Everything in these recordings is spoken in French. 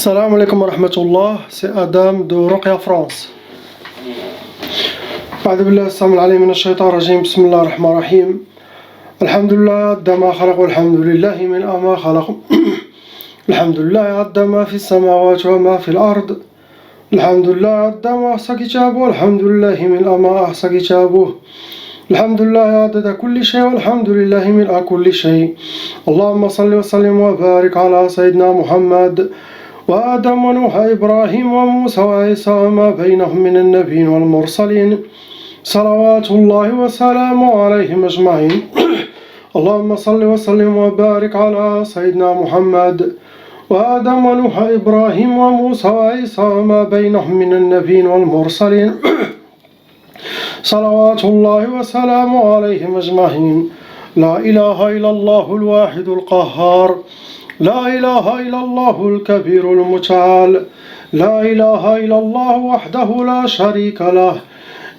Salam alaikum wa rahmatullah, c'est Adam de Ruqya France. أعوذ بالله السميع العليم من الشيطان الرجيم بسم الله الرحمن الرحيم الحمد لله عد ما خلق والحمد لله من ما خلق الحمد لله عد ما في السماوات وما في الأرض الحمد لله عد ما أحصى كتابه والحمد لله من ما أحصى كتابه الحمد لله عدد كل شيء والحمد لله من كل شيء اللهم صل وسلم وبارك على سيدنا محمد وآدم ونوح إبراهيم وموسى وعيسى وما بينهم من النبيين والمرسلين صلوات الله وسلامه عليهم أجمعين اللهم صل وسلم وبارك على سيدنا محمد وآدم ونوح إبراهيم وموسى وعيسى وما بينهم من النبيين والمرسلين صلوات الله وسلامه عليهم أجمعين لا إله إلا الله الواحد القهار لا إله إلا الله الكبير المتعال لا إله إلا الله وحده لا شريك له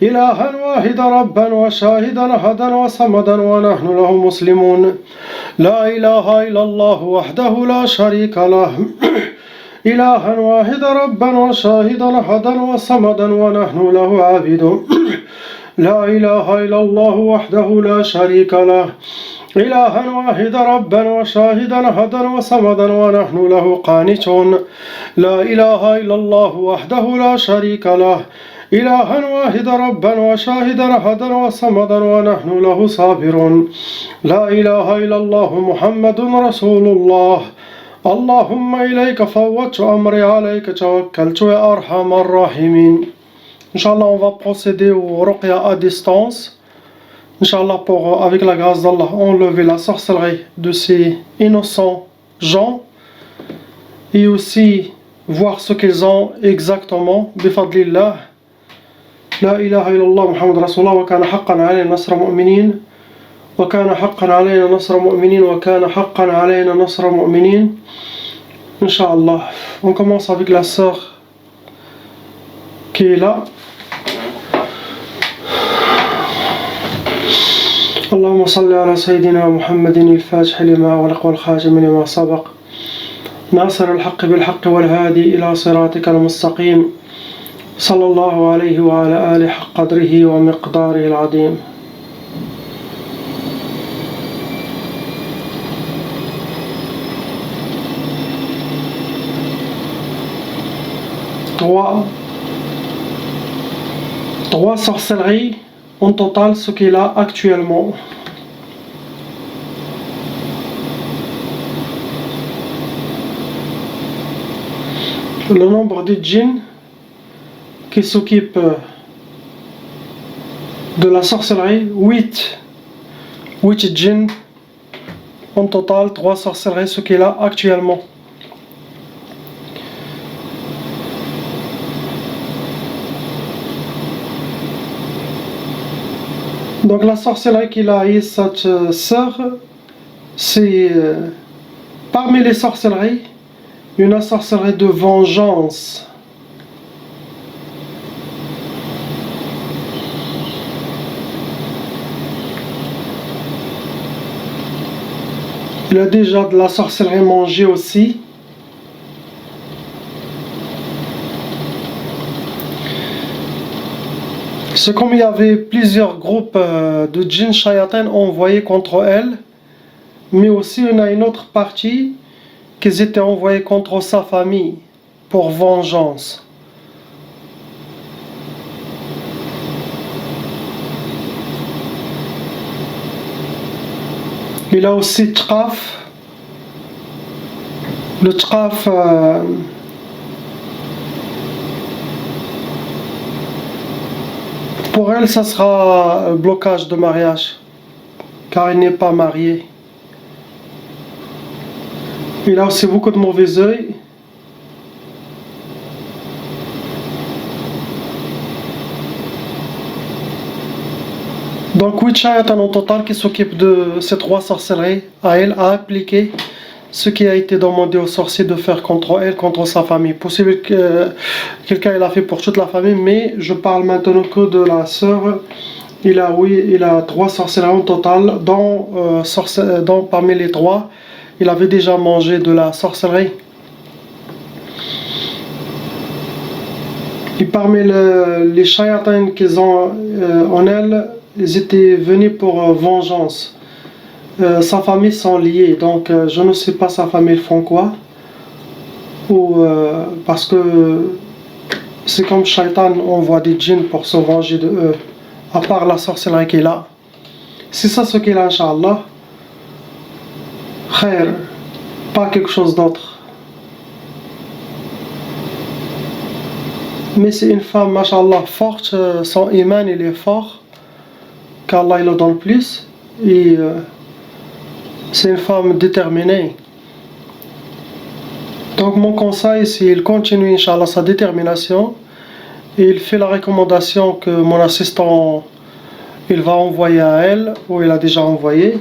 إلها واحدا ربا وشاهدا أحدا وصمدا ونحن له مسلمون لا إله إلا الله وحده لا شريك له إلها واحدا ربا وشاهدا أحدا وصمدا ونحن له عابدون لا إله إلا الله وحده لا شريك له إلها واحدا ربا وشاهدا أحدا وصمدا ونحن له قانتون لا إله إلا الله وحده لا شريك له إلها واحدا ربا وشاهدا أحدا وصمدا ونحن له صابرون لا إله إلا الله محمد رسول الله اللهم إليك فوضت أمري عليك توكلت يا أرحم الراحمين. Inch'Allah, on va procéder au ruqya à distance. Inch'Allah, pour, avec la grâce d'Allah, enlever la sorcellerie de ces innocents gens et aussi voir ce qu'ils ont exactement. Bifadlillah. La ilaha illallah Muhammad Rasulullah wa kana haqqan alayna nasra mu'minin wa kana haqqan alayna nasra mu'minin wa kana haqqan alayna nasra mu'minin. Inch'Allah. On commence avec la sœur qui est là. اللهم صل على سيدنا محمد الفاتح لما أغلق والخاتم لما سبق ناصر الحق بالحق والهادي إلى صراطك المستقيم صلى الله عليه وعلى آله حق قدره ومقداره العظيم. Trois sorcelleries en total ce qu'il a actuellement. Le nombre de djinns qui s'occupent de la sorcellerie, 8 djinns en total, 3 sorcelleries ce qu'il a actuellement. Donc la sorcellerie qu'il a eu cette sœur, c'est parmi les sorcelleries, une sorcellerie de vengeance. Il a déjà de la sorcellerie mangée aussi. C'est comme il y avait plusieurs groupes de djinns shayatin envoyés contre elle, mais aussi il y a une autre partie qui étaient envoyés contre sa famille pour vengeance. Il a aussi Tqaf. Le Tqaf pour elle, ça sera un blocage de mariage, car il n'est pas marié. Il a aussi beaucoup de mauvais œil. Donc 8 shayatans en total qui s'occupent de ces 3 sorcelleries à elle, à appliquer ce qui a été demandé aux sorciers de faire contre elle, contre sa famille. Possible que quelqu'un l'a fait pour toute la famille, mais je parle maintenant que de la sœur. Il a 3 sorcelleries en total, dont parmi les 3, il avait déjà mangé de la sorcellerie. Et parmi les shayatins qu'ils ont en elle, ils étaient venus pour vengeance. Sa famille sont liés, donc je ne sais pas sa famille font quoi. Ou parce que c'est comme Shaitan envoie des djinns pour se venger de eux, à part la sorcellerie qu'il a. C'est ça ce qu'il a, Inch'Allah. Khair, pas quelque chose d'autre. Mais c'est une femme, Masha'Allah, forte, son iman il est fort, qu'Allah il le donne plus, et c'est une femme déterminée. Donc mon conseil, c'est qu'il continue, Inch'Allah, sa détermination, et il fait la recommandation que mon assistant il va envoyer à elle, ou il a déjà envoyé.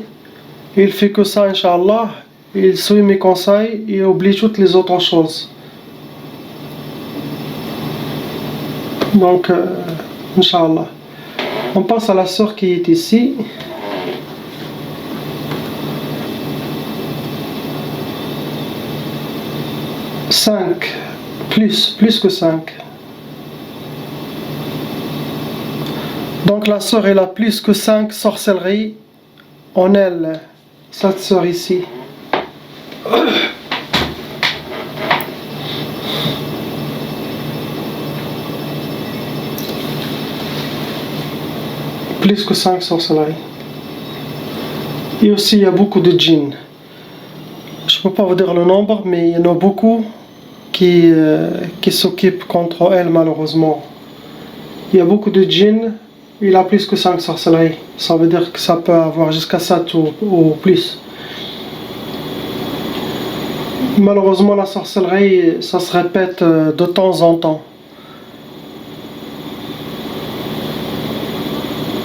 Il fait que ça, Inch'Allah, il suit mes conseils et oublie toutes les autres choses. Donc, Inch'Allah. On passe à la sœur qui est ici. Cinq, plus que 5. Donc la sœur elle a plus que 5 sorcelleries en elle, cette sœur ici. Plus que 5 sorcelleries. Et aussi il y a beaucoup de djinns. Je ne peux pas vous dire le nombre, mais il y en a beaucoup qui s'occupent contre elle malheureusement. Il y a beaucoup de djinns. Il a plus que 5 sorcelleries. Ça veut dire que ça peut avoir jusqu'à 7 ou plus. Malheureusement, la sorcellerie, ça se répète de temps en temps.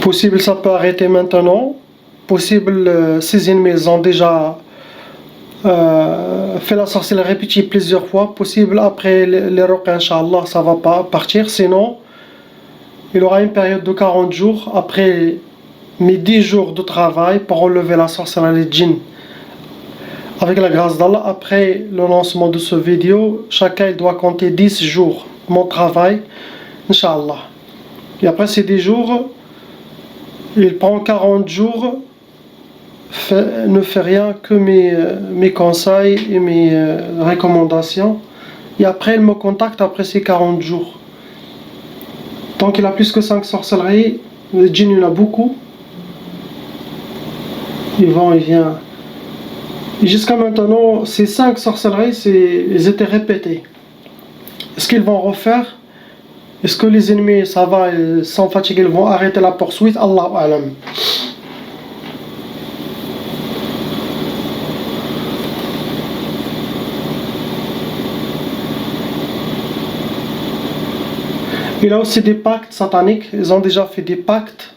Possible, ça peut arrêter maintenant. Possible, ses ennemis ils ont déjà fait la sorcellerie répétée plusieurs fois. Possible, après les ruqya, Inch'Allah, ça va pas partir. Sinon, il aura une période de 40 jours après mes 10 jours de travail pour enlever la sorcellerie djinn. Avec la grâce d'Allah, après le lancement de cette vidéo, chacun doit compter 10 jours mon travail, Inch'Allah. Et après ces 10 jours, il prend 40 jours, ne fait rien que mes conseils et mes recommandations. Et après, il me contacte après ces 40 jours. Donc il a plus que 5 sorcelleries, le djinn il en a beaucoup. Il va, il vient. Et jusqu'à maintenant, ces 5 sorcelleries, elles étaient répétées. Est-ce qu'ils vont refaire? Est-ce que les ennemis, ça va, ils sont fatigués, ils vont arrêter la poursuite? Allahu A'lam. Il a aussi des pactes sataniques. Ils ont déjà fait des pactes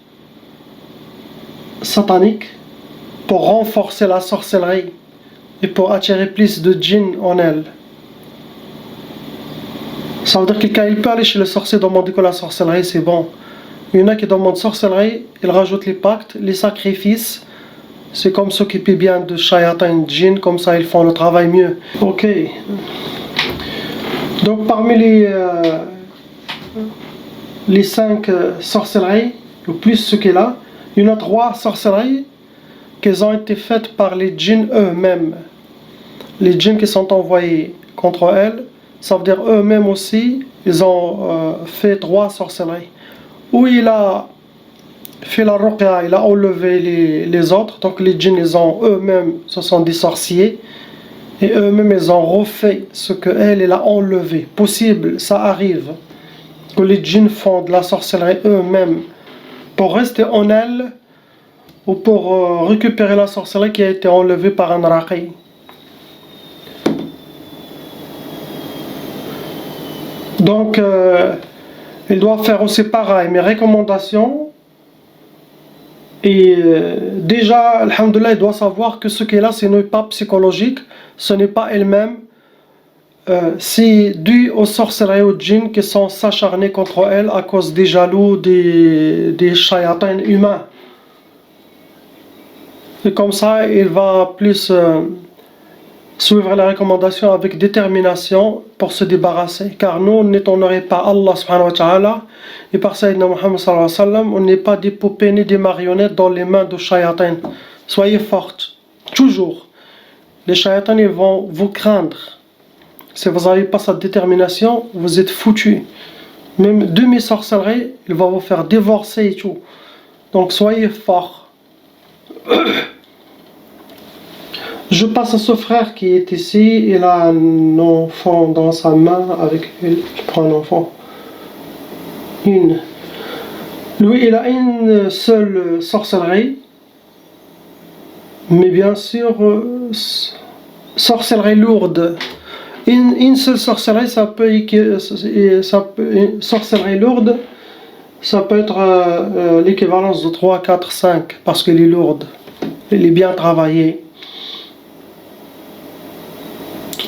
sataniques pour renforcer la sorcellerie et pour attirer plus de djinns en elle. Ça veut dire que quelqu'un il peut aller chez le sorcier demander que la sorcellerie c'est bon. Il y en a qui demandent sorcellerie, ils rajoutent les pactes, les sacrifices. C'est comme s'occuper bien de shayatin, djinns, comme ça ils font le travail mieux. Ok. Donc parmi les 5 sorcelleries, ou plus ce qu'il a, il y en a 3 sorcelleries qui ont été faites par les djinns eux-mêmes. Les djinns qui sont envoyés contre elle, ça veut dire eux-mêmes aussi, ils ont fait 3 sorcelleries. Où il a fait la ruqya, il a enlevé les autres, donc les djinns, ils ont eux-mêmes, ce sont des sorciers, et eux-mêmes, ils ont refait ce qu'elle a enlevé. Possible, ça arrive, que les djinns font de la sorcellerie eux-mêmes pour rester en elle ou pour récupérer la sorcellerie qui a été enlevée par un raqi. Donc, il doit faire aussi pareil, mes recommandations. Et déjà, alhamdoulilah, il doit savoir que ce qu'elle a, ce n'est pas psychologique, ce n'est pas elle-même. C'est dû aux sorcelleries aux djinns qui sont s'acharnés contre elle à cause des jaloux, des shayatins humains. Et comme ça, il va plus suivre les recommandations avec détermination pour se débarrasser. Car nous n'étonnerait pas Allah subhanahu wa ta'ala et par Sayyidina Muhammad sallallahu alayhi wa sallam, on n'est pas des poupées ni des marionnettes dans les mains de shayatin. Soyez fortes, toujours. Les shayatans ils vont vous craindre. Si vous n'avez pas cette détermination, vous êtes foutus. Même demi-sorcellerie, il va vous faire divorcer et tout. Donc soyez forts. Je passe à ce frère qui est ici, il a un enfant dans sa main, avec lui, je prends un enfant. Lui, il a une seule sorcellerie, mais bien sûr, sorcellerie lourde. Une seule sorcellerie, sorcellerie lourde, ça peut être l'équivalence de 3, 4, 5, parce qu'elle est lourde, elle est bien travaillée.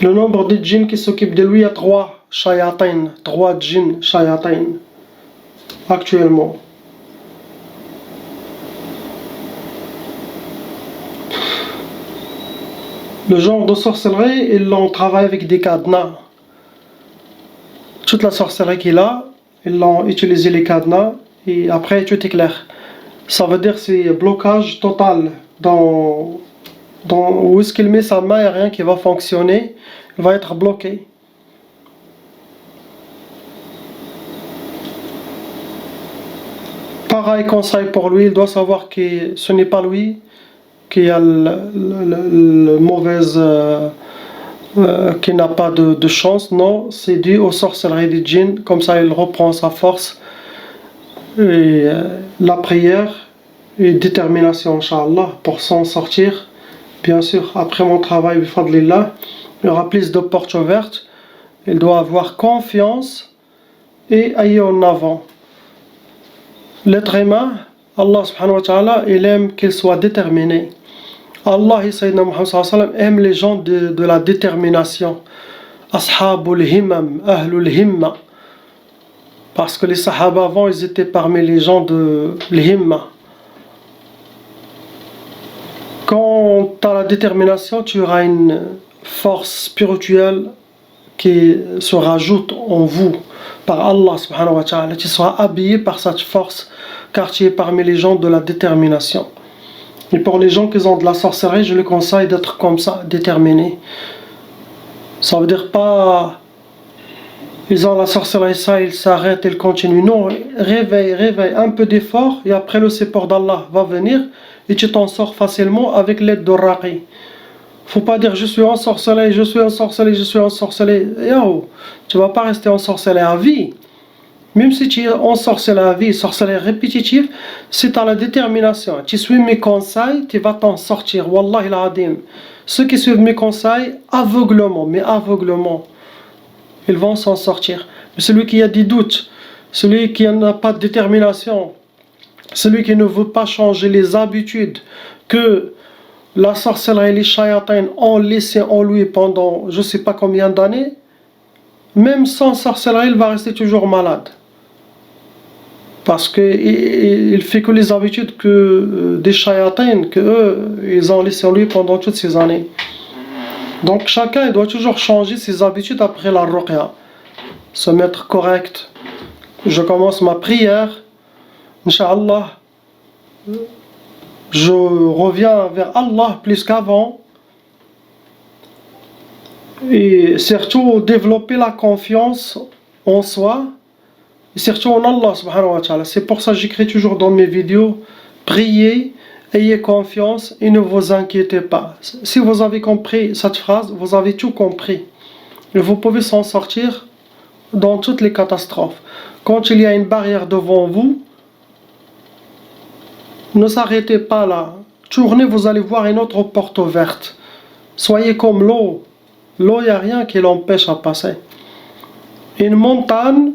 Le nombre de djinns qui s'occupent de lui, il y a 3 shayatin, 3 djinns shayatin, actuellement. Le genre de sorcellerie, ils l'ont travaillé avec des cadenas. Toute la sorcellerie qu'il a, ils l'ont utilisé les cadenas, et après tout est clair. Ça veut dire que c'est blocage total dans où est-ce qu'il met sa main, il n'y a rien qui va fonctionner, il va être bloqué. Pareil conseil pour lui, il doit savoir que ce n'est pas lui qui a le mauvaise, qui n'a pas de chance, non, c'est dû aux sorcelleries des djinns, comme ça il reprend sa force, et la prière et détermination, Inch'Allah, pour s'en sortir. Bien sûr, après mon travail, bifadlillah, il y aura plus de portes ouvertes. Il doit avoir confiance et aller en avant. L'être humain, Allah subhanahu wa ta'ala, il aime qu'il soit déterminé. Allah et Sayyidina Muhammad sallallahu alayhi wa sallam aiment les gens de la détermination. Ashabul himmam, ahlul himma. Parce que les sahaba avant, ils étaient parmi les gens de l'himma. Quand tu as la détermination, tu auras une force spirituelle qui se rajoute en vous par Allah subhanahu wa ta'ala. Tu seras habillé par cette force car tu es parmi les gens de la détermination. Et pour les gens qui ont de la sorcellerie, je les conseille d'être comme ça, déterminés. Ça veut dire pas ils ont la sorcellerie, ça, ils s'arrêtent, ils continuent. Non, réveille, un peu d'effort et après le support d'Allah va venir et tu t'en sors facilement avec l'aide de Raqi. Faut pas dire je suis ensorcelé, je suis ensorcelé, je suis ensorcelé. Yo, tu vas pas rester ensorcelé à vie. Même si tu es ensorcelé à vie, sorcelé répétitif, si tu as la détermination, tu suis mes conseils, tu vas t'en sortir. Wallahi al-adim. Ceux qui suivent mes conseils, aveuglement, ils vont s'en sortir. Mais celui qui a des doutes, celui qui n'a pas de détermination, celui qui ne veut pas changer les habitudes que la sorcellerie et les shayatins ont laissé en lui pendant je ne sais pas combien d'années, même sans sorcellerie, il va rester toujours malade. Parce qu'il fait que les habitudes que des shayatins, que eux, ils ont laissé en lui pendant toutes ces années. Donc chacun il doit toujours changer ses habitudes après la ruqya. Se mettre correct. Je commence ma prière. Inch'Allah. Je reviens vers Allah plus qu'avant. Et surtout développer la confiance en soi. Et surtout en Allah subhanahu wa ta'ala. C'est pour ça que j'écris toujours dans mes vidéos. Priez. Ayez confiance et ne vous inquiétez pas. Si vous avez compris cette phrase, vous avez tout compris. Et vous pouvez s'en sortir dans toutes les catastrophes. Quand il y a une barrière devant vous, ne s'arrêtez pas là. Tournez, vous allez voir une autre porte ouverte. Soyez comme l'eau. L'eau, il n'y a rien qui l'empêche à passer. Une montagne,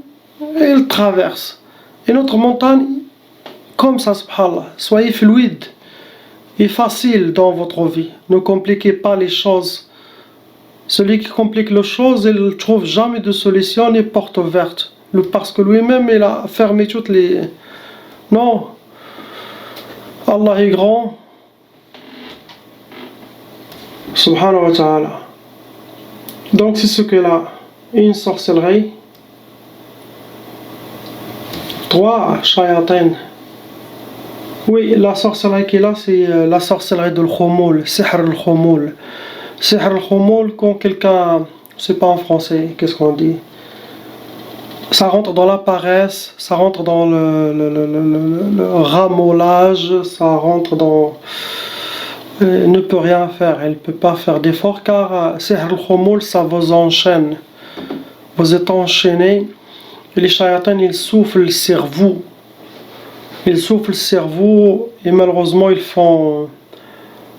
elle traverse. Une autre montagne, comme ça, subhanallah. Soyez fluide et facile dans votre vie. Ne compliquez pas les choses. Celui qui complique les choses, il ne trouve jamais de solution ni porte ouverte. Parce que lui-même, il a fermé toutes les... Non. Allah est grand. Subhanahu wa ta'ala. Donc c'est ce que là, une sorcellerie, 3 shayatin. Oui, la sorcellerie qui est là, c'est la sorcellerie de l'khumoul, sihr al-khumoul. Sihr al-khumoul, quand quelqu'un, c'est pas en français, qu'est-ce qu'on dit? Ça rentre dans la paresse, ça rentre dans le ramollage, ça rentre dans... Elle ne peut rien faire, elle ne peut pas faire d'effort car sihr al-khumoul, ça vous enchaîne. Vous êtes enchaîné et les shayatans, ils soufflent sur vous. Ils soufflent sur vous et malheureusement ils font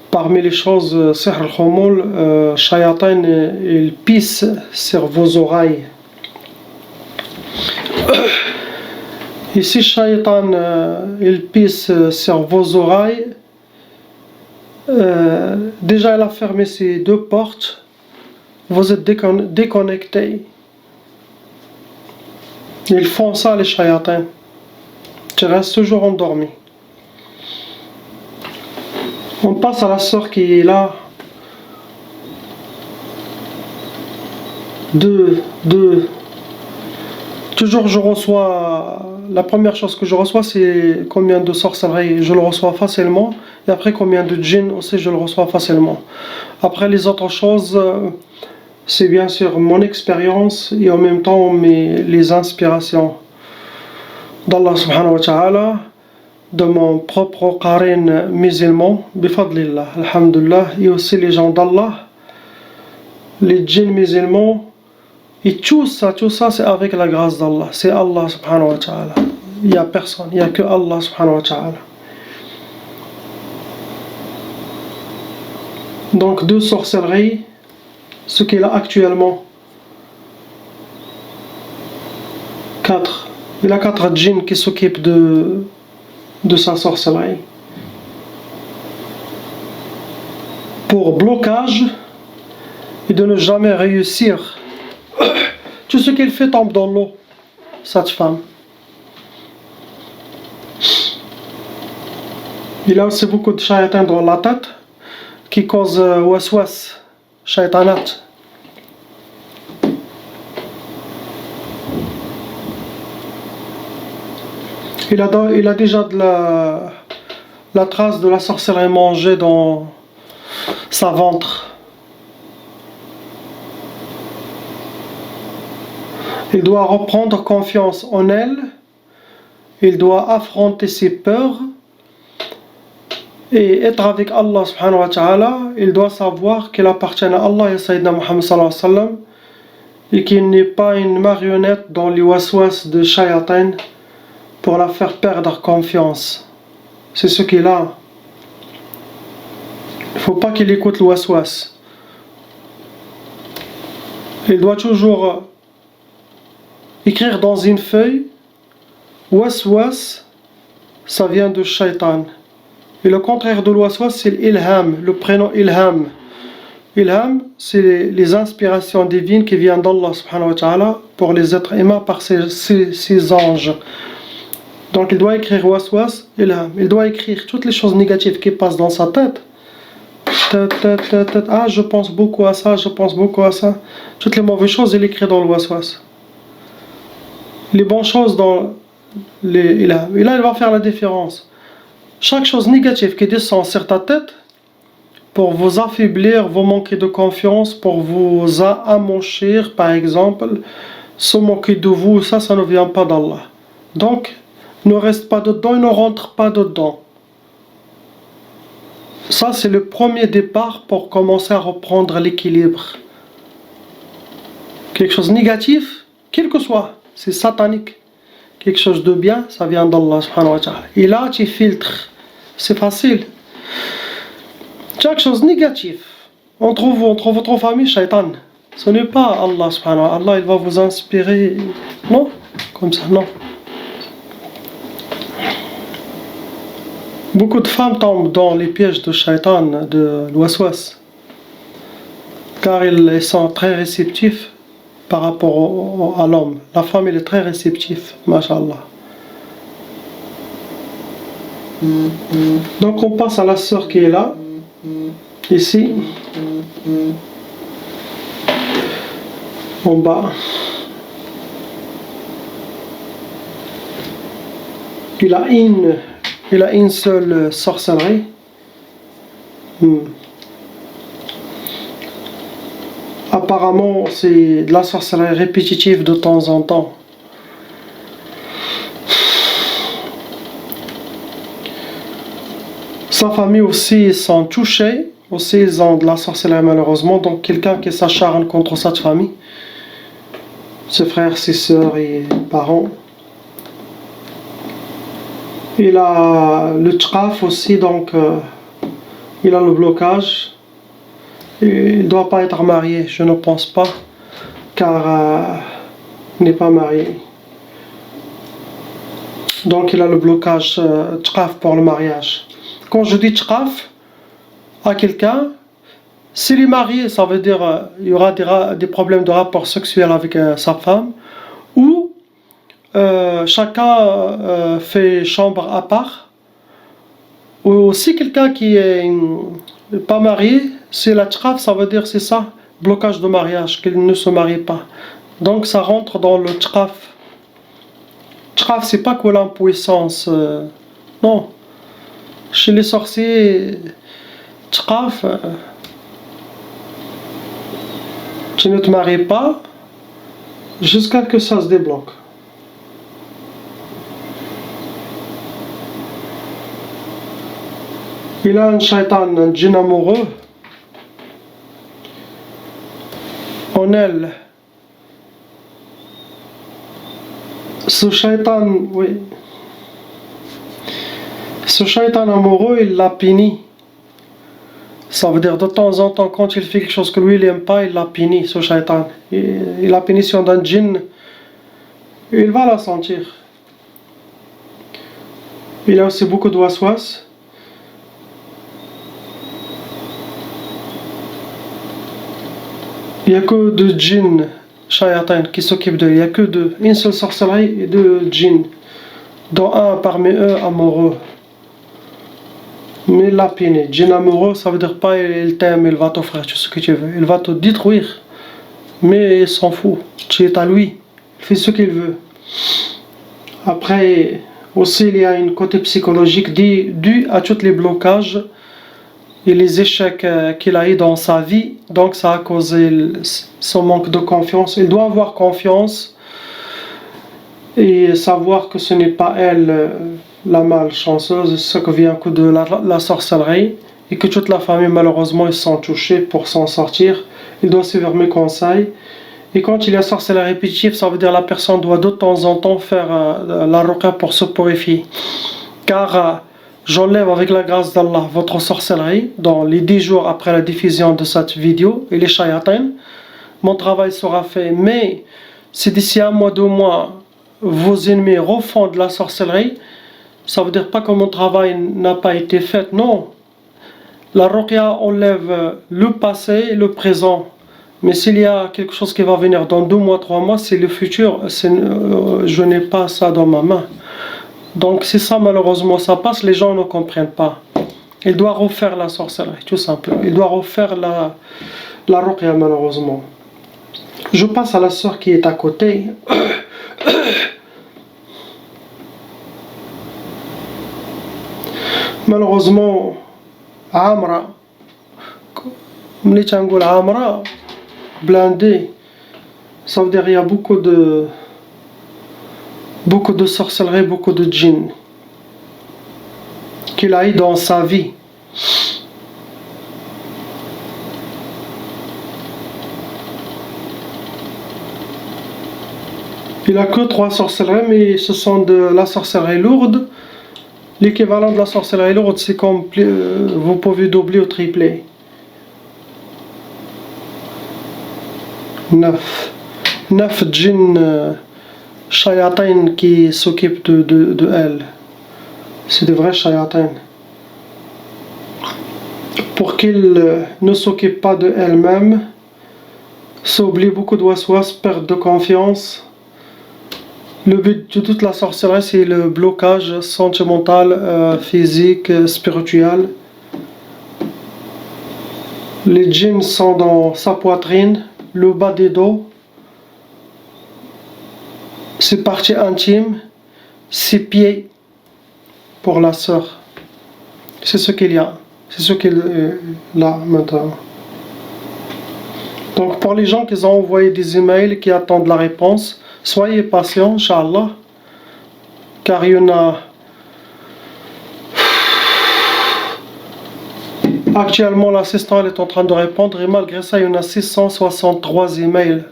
parmi les choses sihr al-khumoul, shayatan, ils pissent sur vos oreilles. Et si shaytan il pisse sur vos oreilles, déjà il a fermé ses 2 portes, vous êtes déconnecté. Ils font ça les shayatans. Tu restes toujours endormi. On passe à la sœur qui est là. Toujours je reçois, la première chose que je reçois c'est combien de sorcelleries je le reçois facilement. Et après combien de djinns aussi je le reçois facilement. Après les autres choses, c'est bien sûr mon expérience et en même temps les inspirations d'Allah subhanahu wa ta'ala, de mon propre qarin musulman, bifadlillah, alhamdulillah, et aussi les gens d'Allah, les djinns musulmans, et tout ça c'est avec la grâce d'Allah, c'est Allah subhanahu wa ta'ala. Il n'y a personne, il n'y a que Allah subhanahu wa ta'ala. Donc 2 sorcelleries, ce qu'il a actuellement, 4. Il a 4 djinns qui s'occupent de sa sorcellerie. Pour blocage et de ne jamais réussir. Tout ce qu'il fait tombe dans l'eau, cette femme. Il a aussi beaucoup de shayatans dans la tête qui causent waswas, shaytanat. Il a déjà de la trace de la sorcellerie mangée dans sa ventre. Il doit reprendre confiance en elle. Il doit affronter ses peurs et être avec Allah subhanahu wa ta'ala. Il doit savoir qu'il appartient à Allah et Sayyidina Muhammad sallallahu alayhi wa sallam et qu'il n'est pas une marionnette dans les waswas de shayatan pour la faire perdre confiance. C'est ce qu'il a. Il ne faut pas qu'il écoute le waswas. Il doit toujours écrire dans une feuille waswas, ça vient de shaitan. Et le contraire de waswas, c'est l'ilham, le prénom ilham. Ilham, c'est les inspirations divines qui viennent d'Allah subhanahu wa ta'ala pour les êtres humains par ses anges. Donc il doit écrire waswas, ilham. Il doit écrire toutes les choses négatives qui passent dans sa tête. Ah, je pense beaucoup à ça, je pense beaucoup à ça. Toutes les mauvaises choses, il écrit dans le waswas. Les bonnes choses dans les ilham. Et là, il va faire la différence. Chaque chose négative qui descend sur ta tête, pour vous affaiblir, vous manquer de confiance, pour vous amochir, par exemple, se moquer de vous, ça ne vient pas d'Allah. Donc, ne reste pas dedans et ne rentre pas dedans. Ça, c'est le premier départ pour commencer à reprendre l'équilibre. Quelque chose de négatif, quel que soit, c'est satanique. Quelque chose de bien, ça vient d'Allah subhanahu wa ta'ala. Et là, tu filtres. C'est facile. Chaque chose négative, entre vous, entre votre famille, shaitan. Ce n'est pas Allah subhanahu wa ta'ala. Allah, il va vous inspirer. Non, comme ça, non. Beaucoup de femmes tombent dans les pièges de shaitan, de l'waswas. Car ils sont très réceptifs par rapport à l'homme. La femme, elle est très réceptive, mashallah. Donc on passe à la sœur qui est là, ici. en bas. Il a une seule sorcellerie. Apparemment, c'est de la sorcellerie répétitive de temps en temps. Sa famille aussi sont touchés. Aussi, ils ont de la sorcellerie malheureusement. Donc, quelqu'un qui s'acharne contre cette famille. Ses frères, ses sœurs et parents. Il a le traf aussi, donc il a le blocage. Il ne doit pas être marié, je ne pense pas, car il n'est pas marié. Donc il a le blocage traf pour le mariage. Quand je dis traf à quelqu'un, s'il est marié, ça veut dire il y aura des problèmes de rapport sexuel avec sa femme, ou chacun fait chambre à part. Ou aussi quelqu'un qui est pas marié, c'est la traf, ça veut dire c'est ça, blocage de mariage, qu'il ne se marie pas. Donc ça rentre dans le traf. Traf, c'est pas que l'impuissance, non. Chez les sorciers, traf, tu ne te maries pas jusqu'à ce que ça se débloque. Il a un shaitan, un djinn amoureux en elle. Ce shaitan, oui. Ce shaitan amoureux, il l'a puni. Ça veut dire de temps en temps, quand il fait quelque chose que lui il n'aime pas, il l'a puni, ce shaitan. Et la punition d'un djinn, il va la sentir. Il a aussi beaucoup de waswas. Il n'y a que deux djinns, shayatin, qui s'occupent d'eux. Il n'y a que une seule sorcellerie et deux djinns, dont un parmi eux amoureux. Mais la pine, djinn amoureux, ça veut dire pas il t'aime, il va t'offrir tout ce que tu veux. Il va te détruire. Mais il s'en fout. Tu es à lui. Il fait ce qu'il veut. Après, aussi, il y a un côté psychologique dû à tous les blocages et les échecs qu'il a eu dans sa vie. Donc ça a causé son manque de confiance. Il doit avoir confiance et savoir que ce n'est pas elle la malchanceuse, ce que vient que de la sorcellerie, et que toute la famille malheureusement ils sont touchés pour s'en sortir. Il doit suivre mes conseils. Et quand il y a sorcellerie répétitive, ça veut dire la personne doit de temps en temps faire la ruqya pour se purifier. Car j'enlève avec la grâce d'Allah votre sorcellerie dans les 10 jours après la diffusion de cette vidéo et les shayatins. Mon travail sera fait, mais si d'ici 1 mois, 2 mois, vos ennemis refont de la sorcellerie, ça veut dire pas que mon travail n'a pas été fait, non. La ruqya enlève le passé et le présent. Mais s'il y a quelque chose qui va venir dans 2 mois, 3 mois, c'est le futur. Je n'ai pas ça dans ma main. Donc si ça malheureusement ça passe, les gens ne comprennent pas. Il doit refaire la sorcellerie, tout simplement. Il doit refaire la ruqya malheureusement. Je passe à la sœur qui est à côté. Malheureusement, Amra, Amra, blindé, ça veut dire qu'il y a beaucoup de sorcellerie, beaucoup de djinns qu'il a eu dans sa vie. Il n'a que 3 sorcelleries, mais ce sont de la sorcellerie lourde. L'équivalent de la sorcellerie lourde, c'est comme vous pouvez doubler ou tripler. 9 djinns shayatin qui s'occupent de elle. C'est des vrais shayatin. Pour qu'ils ne s'occupent pas de elle-même, s'oublie beaucoup de waswas, perte de confiance. Le but de toute la sorcellerie, c'est le blocage sentimental, physique, spirituel. Les djinns sont dans sa poitrine, le bas des dos, ses parties intimes, ses pieds pour la sœur. C'est ce qu'il y a. C'est ce qu'il y a maintenant. Donc pour les gens qui ont envoyé des emails qui attendent la réponse, soyez patients, Inch'Allah, car il y en a. Actuellement, l'assistant est en train de répondre et malgré ça, il y en a 663 emails.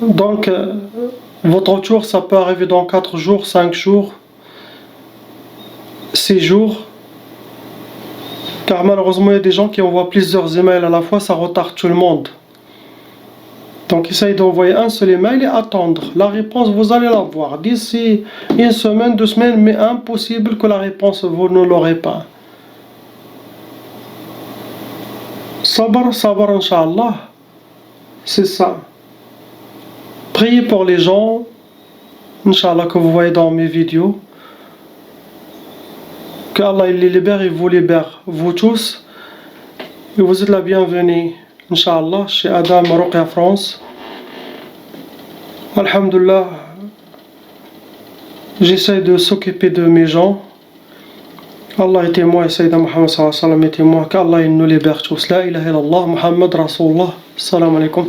Donc, votre retour, ça peut arriver dans 4 jours, 5 jours, 6 jours. Car malheureusement, il y a des gens qui envoient plusieurs emails à la fois, ça retarde tout le monde. Donc, essayez d'envoyer un seul email et attendre. La réponse, vous allez la voir d'ici une semaine, 2 semaines, mais impossible que la réponse, vous ne l'aurez pas. Sabr, sabr, Inch'Allah. C'est ça. Priez pour les gens, Inch'Allah, que vous voyez dans mes vidéos. Que Allah il les libère et vous libère, vous tous. Et vous êtes la bienvenue, Inch'Allah, chez Adam Ruqya France. Alhamdulillah, j'essaie de s'occuper de mes gens. Allah est témoin et Sayyidina Muhammad sallallahu alayhi wa sallam est témoin. Qu'Allah il nous libère tous. La ilaha illallah, Muhammad Rasulullah. Salam alaikum.